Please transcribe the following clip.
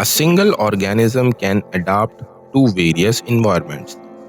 A single organism can adapt to various environments۔